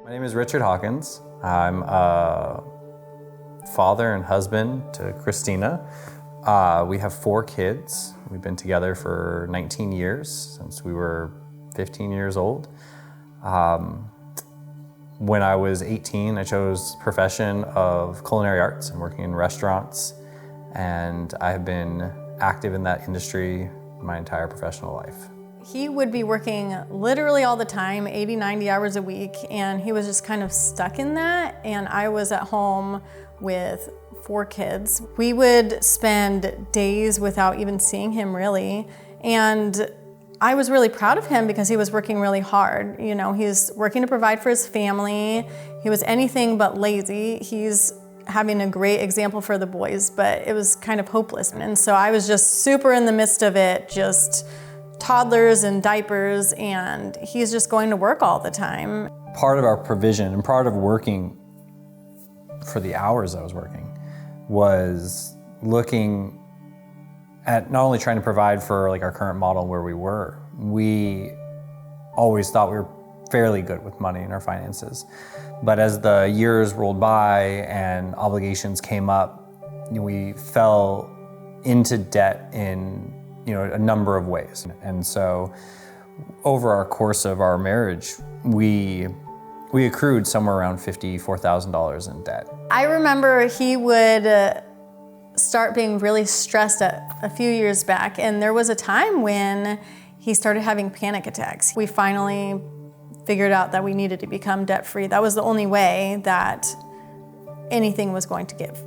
My name is Richard Hawkins. I'm a father and husband to Christina. We have 4 kids. We've been together for 19 years, since we were 15 years old. When I was 18, I chose the profession of culinary arts and working in restaurants, and I have been active in that industry my entire professional life. He would be working literally all the time, 80, 90 hours a week, and he was just kind of stuck in that, and I was at home with 4 kids. We would spend days without even seeing him, really, and I was really proud of him because he was working really hard. You know, he's working to provide for his family. He was anything but lazy. He's having a great example for the boys, but it was kind of hopeless. And so I was just super in the midst of it, just toddlers and diapers, and he's just going to work all the time. Part of our provision and part of working for the hours I was working was looking at not only trying to provide for like our current model where we were. We always thought we were fairly good with money and our finances. But as the years rolled by and obligations came up, we fell into debt in a number of ways. And so over our course of our marriage, we accrued somewhere around $54,000 in debt. I remember he would start being really stressed a few years back, and there was a time when he started having panic attacks. We finally figured out that we needed to become debt-free. That was the only way that anything was going to give.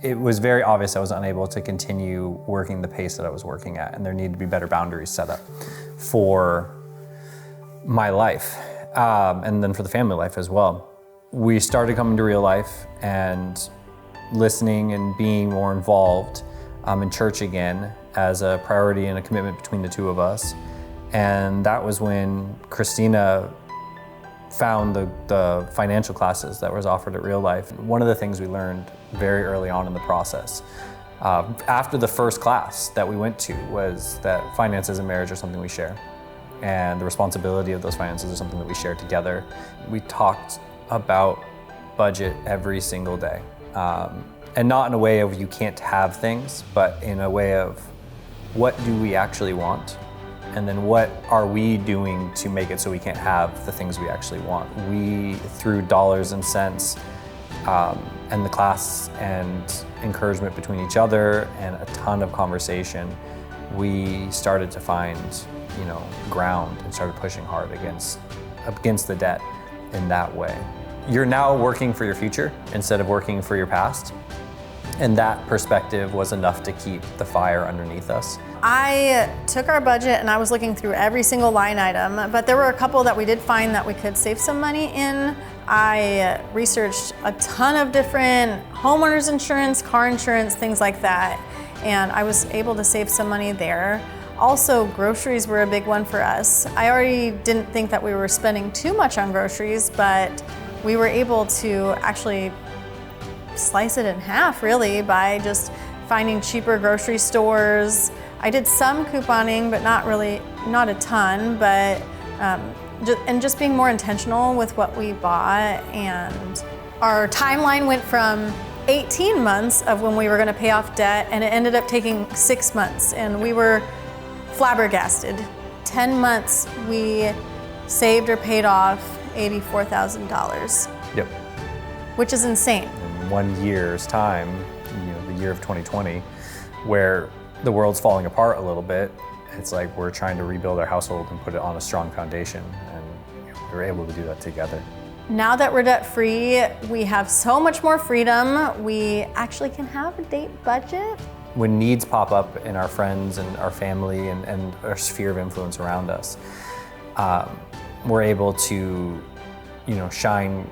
It was very obvious I was unable to continue working the pace that I was working at, and there needed to be better boundaries set up for my life, and then for the family life as well. We started coming to real life and listening and being more involved in church again as a priority and a commitment between the two of us. And that was when Christina found the financial classes that was offered at Real Life. One of the things we learned very early on in the process, after the first class that we went to, was that finances and marriage are something we share. And the responsibility of those finances is something that we share together. We talked about budget every single day. And not in a way of you can't have things, but in a way of what do we actually want? And then what are we doing to make it so we can't have the things we actually want? We, through dollars and cents, and the class and encouragement between each other and a ton of conversation, we started to find, ground and started pushing hard against the debt in that way. You're now working for your future instead of working for your past. And that perspective was enough to keep the fire underneath us. I took our budget and I was looking through every single line item, but there were a couple that we did find that we could save some money in. I researched a ton of different homeowners insurance, car insurance, things like that, and I was able to save some money there. Also, groceries were a big one for us. I already didn't think that we were spending too much on groceries, but we were able to actually slice it in half, really, by just finding cheaper grocery stores. I did some couponing, but not a ton, but just being more intentional with what we bought. And our timeline went from 18 months of when we were gonna pay off debt, and it ended up taking 6 months, and we were flabbergasted. 10 months, we saved or paid off $84,000. Yep. Which is insane. In 1 year's time, the year of 2020, where the world's falling apart a little bit, it's like we're trying to rebuild our household and put it on a strong foundation, and we were able to do that together. Now that we're debt-free, we have so much more freedom. We actually can have a date budget. When needs pop up in our friends and our family and our sphere of influence around us, we're able to, shine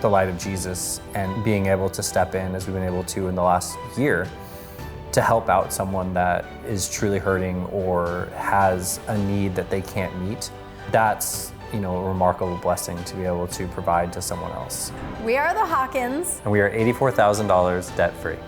the light of Jesus, and being able to step in, as we've been able to in the last year, to help out someone that is truly hurting or has a need that they can't meet. That's, a remarkable blessing to be able to provide to someone else. We are the Hawkins. And we are $84,000 debt-free.